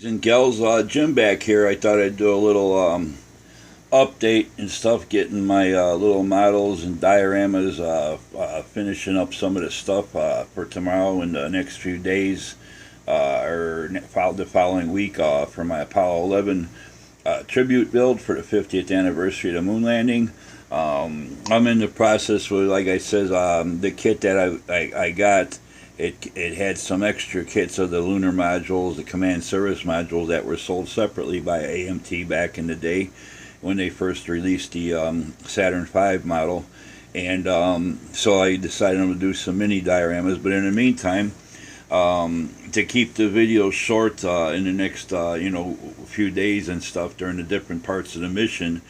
And gals, Jim back here. I thought I'd do a little update and stuff, getting my little models and dioramas, finishing up some of the stuff for tomorrow and the next few days, the following week for my Apollo 11 tribute build for the 50th anniversary of the moon landing. I'm in the process with, like I said, the kit that I got. It had some extra kits of the lunar modules, the command service modules that were sold separately by AMT back in the day when they first released the Saturn V model. And so I decided I'm going to do some mini dioramas. But in the meantime, to keep the video short in the next few days and stuff during the different parts of the mission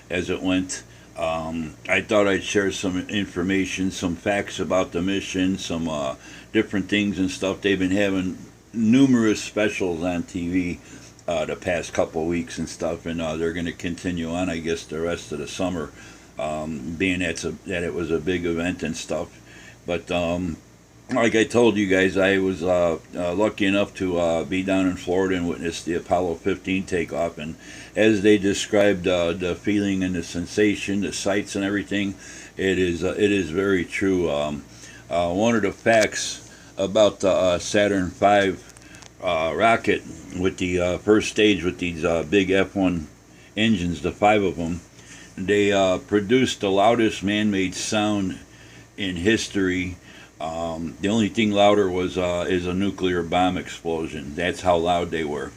as it went, I thought I'd share some information, some facts about the mission, some different things and stuff. They've been having numerous specials on TV the past couple of weeks and stuff, and they're going to continue on, I guess, the rest of the summer, being that it was a big event and stuff. But like I told you guys, I was lucky enough to be down in Florida and witness the Apollo 15 takeoff. And as they described the feeling and the sensation, the sights and everything, it is very true. One of the facts about the Saturn V rocket with the first stage with these big F1 engines, the 5 of them, they produced the loudest man-made sound in history. The only thing louder is a nuclear bomb explosion. That's how loud they were.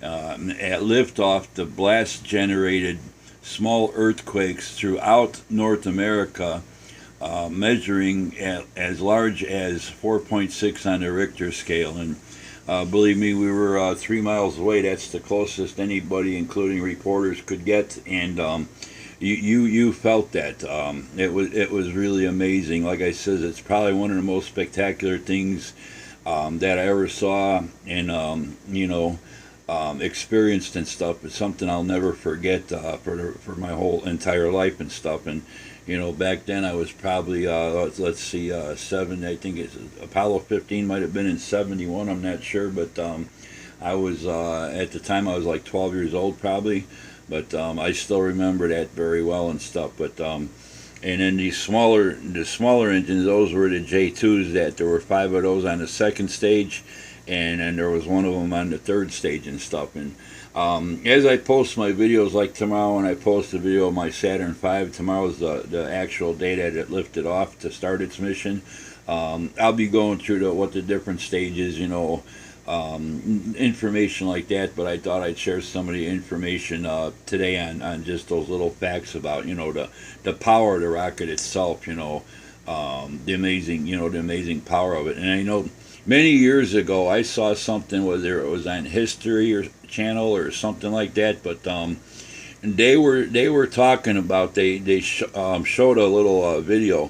At liftoff, the blast generated small earthquakes throughout North America, measuring as large as 4.6 on the Richter scale. And believe me, we were 3 miles away. That's the closest anybody, including reporters, could get. And you felt that. It was really amazing. Like I said, it's probably one of the most spectacular things that I ever saw and experienced and stuff. It's something I'll never forget for my whole entire life and stuff. And back then I was probably let's see, 7. I think it's Apollo 15 might have been in 71. I'm not sure, but I was at the time I was like 12 years old probably. But I still remember that very well and stuff. But and then the smaller engines, those were the J2s. That there were 5 of those on the second stage, and then there was one of them on the third stage and stuff. And as I post my videos, like tomorrow when I post the video of my Saturn V, tomorrow's the actual day that it lifted off to start its mission. I'll be going through what the different stages, information like that, but I thought I'd share some of the information today on just those little facts about the power of the rocket itself, the amazing power of it. And I know many years ago I saw something, whether it was on History or Channel or something like that, but they were talking about, they showed a little video.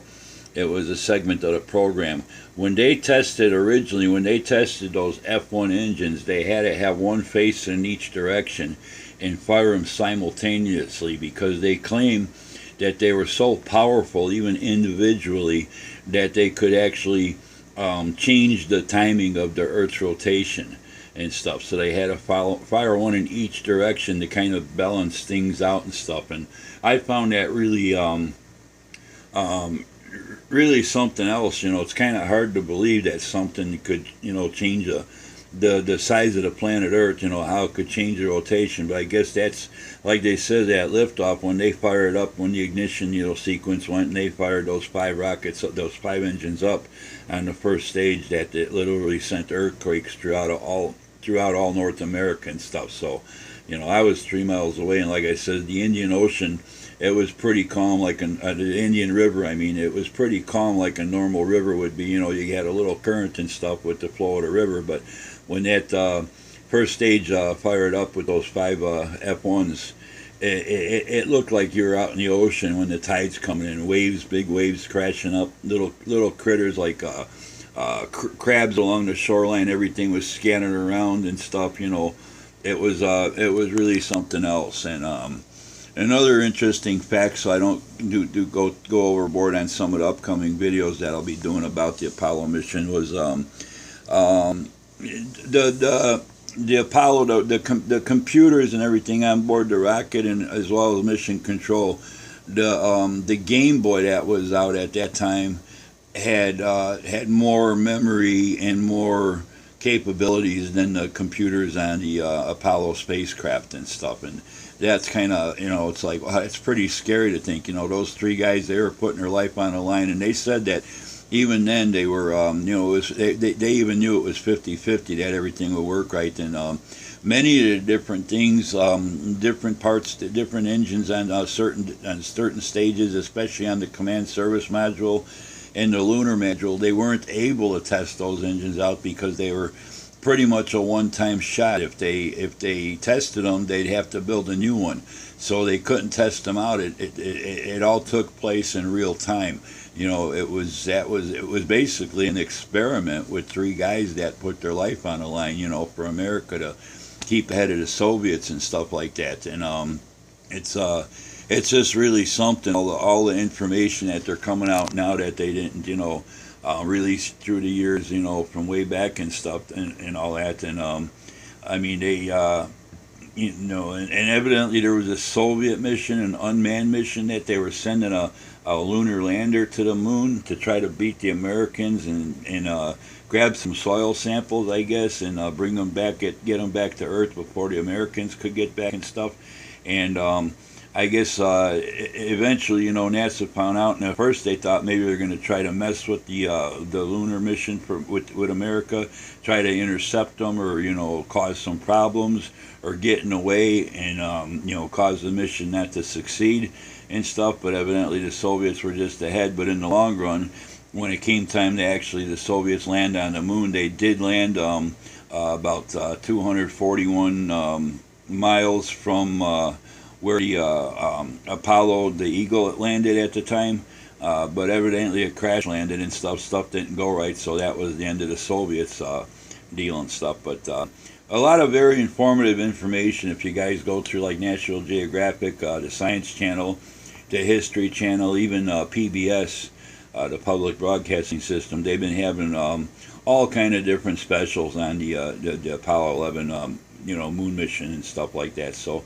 It was a segment of the program. When they tested those F1 engines, they had to have one face in each direction and fire them simultaneously, because they claimed that they were so powerful, even individually, that they could actually change the timing of the Earth's rotation and stuff. So they had to fire one in each direction to kind of balance things out and stuff. And I found that really really something else. It's kind of hard to believe that something could change the size of the planet Earth, how it could change the rotation. But I guess that's, like they said at liftoff, when they fired up, when the ignition sequence went, and they fired those 5 rockets, those 5 engines up on the first stage, that it literally sent earthquakes throughout all North America and stuff. So I was 3 miles away, and like I said, the Indian Ocean, it was pretty calm, like the Indian River. I mean, it was pretty calm, like a normal river would be. You had a little current and stuff with the flow of the river. But when that first stage fired up with those 5 F1s, it looked like you were out in the ocean when the tide's coming in. Waves, big waves crashing up, little critters like crabs along the shoreline. Everything was scattered around and stuff. It was really something else. And another interesting fact, so I don't go overboard on some of the upcoming videos that I'll be doing about the Apollo mission, was the the Apollo, the computers and everything on board the rocket, and as well as mission control, the Game Boy that was out at that time had more memory and more capabilities than the computers on the Apollo spacecraft and stuff. And that's kind of, it's like, wow, it's pretty scary to think, those three guys, they were putting their life on the line, and they said that even then they were, it was, they even knew it was 50-50 that everything would work right. And many of the different things, different parts, the different engines on certain stages, especially on the command service module and the lunar module, they weren't able to test those engines out because they were pretty much a one-time shot. If they tested them, they'd have to build a new one, so they couldn't test them out. It all took place in real time. It was basically an experiment with three guys that put their life on the line, for America to keep ahead of the Soviets and stuff like that. And it's just really something. All the information that they're coming out now that they didn't, release through the years, from way back and stuff, and all that. And I mean, they, and evidently there was a Soviet mission, an unmanned mission, that they were sending a lunar lander to the moon to try to beat the Americans and grab some soil samples, I guess, and bring them back, get them back to Earth before the Americans could get back and stuff. And I guess eventually, NASA found out, and at first they thought maybe they're going to try to mess with the lunar mission with America, try to intercept them, or cause some problems, or get in the way and cause the mission not to succeed and stuff. But evidently the Soviets were just ahead. But in the long run, when it came time to actually the Soviets land on the moon, they did land about 241 miles from where the Apollo, the Eagle, landed at the time. But evidently it crash landed and stuff didn't go right, so that was the end of the Soviets deal and stuff. But a lot of very informative information if you guys go through like National Geographic, the Science Channel, the History Channel, even PBS, the Public Broadcasting System. They've been having all kind of different specials on the Apollo 11 moon mission and stuff like that. So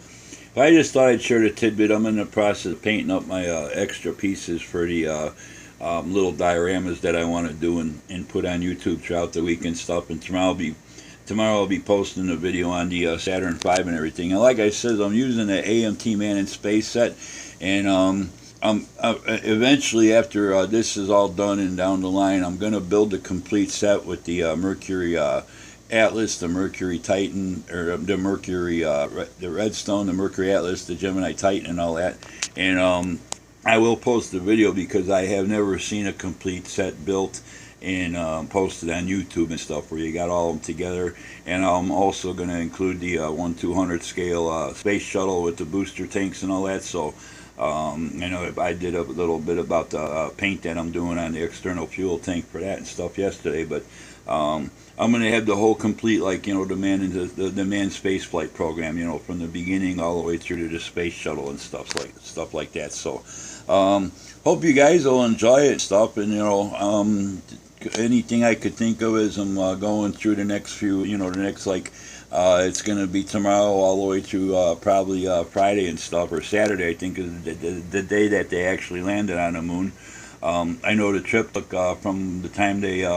I just thought I'd share the tidbit. I'm in the process of painting up my extra pieces for the little dioramas that I want to do and put on YouTube throughout the week and stuff. And tomorrow I'll be posting a video on the Saturn V and everything. And like I said, I'm using the AMT Man in Space set. And eventually, after this is all done and down the line, I'm going to build a complete set with the Mercury Atlas, the Mercury Titan, or the Mercury, the Redstone, the Mercury Atlas, the Gemini Titan, and all that. And I will post the video because I have never seen a complete set built and posted on YouTube and stuff where you got all of them together. And I'm also going to include the 1/200 scale space shuttle with the booster tanks and all that. So I did a little bit about the paint that I'm doing on the external fuel tank for that and stuff yesterday, but I'm going to have the whole complete, like, the manned space flight program, from the beginning all the way through to the space shuttle and stuff like that. So hope you guys will enjoy it and stuff. And anything I could think of as I'm going through the next few, it's going to be tomorrow all the way through probably Friday and stuff, or Saturday, I think, is the day that they actually landed on the moon. I know the trip took from the time they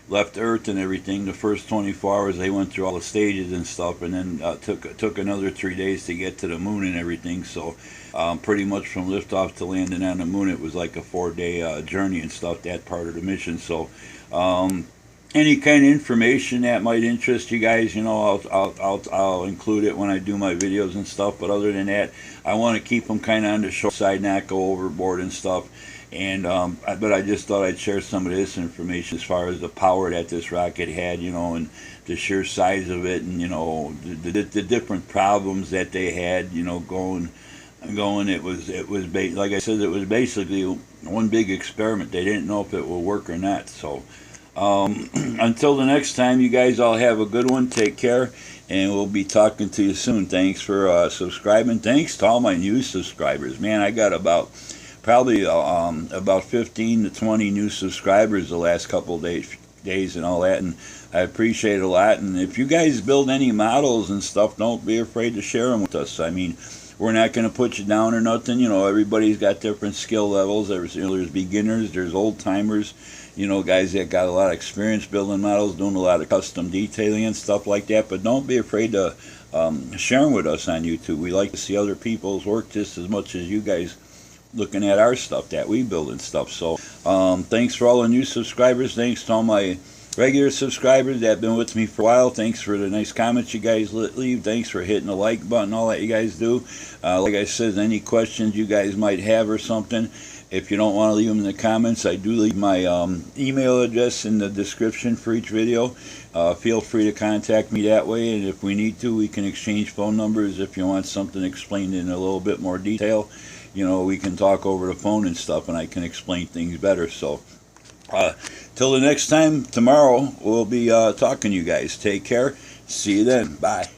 left Earth and everything, the first 24 hours they went through all the stages and stuff, and then took another 3 days to get to the moon and everything. So pretty much from liftoff to landing on the moon, it was like a 4-day journey and stuff, that part of the mission. So any kind of information that might interest you guys, I'll include it when I do my videos and stuff. But other than that, I want to keep them kind of on the short side, not go overboard and stuff. And but I just thought I'd share some of this information as far as the power that this rocket had, and the sheer size of it, and the different problems that they had, going. It was like I said, it was basically one big experiment. They didn't know if it would work or not. So until the next time, you guys all have a good one. Take care, and we'll be talking to you soon. Thanks for subscribing. Thanks to all my new subscribers. Man, I got about 15 to 20 new subscribers the last couple of days. days and all that, and I appreciate it a lot. And if you guys build any models and stuff, don't be afraid to share them with us. I mean, we're not going to put you down or nothing. You know, everybody's got different skill levels. There's beginners, there's old timers, you know, guys that got a lot of experience building models, doing a lot of custom detailing and stuff like that. But don't be afraid to share them with us on YouTube. We like to see other people's work just as much as you guys looking at our stuff that we build and stuff. So thanks for all the new subscribers. Thanks to all my regular subscribers that have been with me for a while. Thanks for the nice comments you guys leave. Thanks for hitting the like button, all that you guys do. Like I said, any questions you guys might have or something, if you don't want to leave them in the comments, I do leave my email address in the description for each video. Feel free to contact me that way, and if we need to, we can exchange phone numbers. If you want something explained in a little bit more detail, you know, we can talk over the phone and stuff, and I can explain things better. So till the next time, tomorrow, we'll be talking to you guys. Take care. See you then. Bye.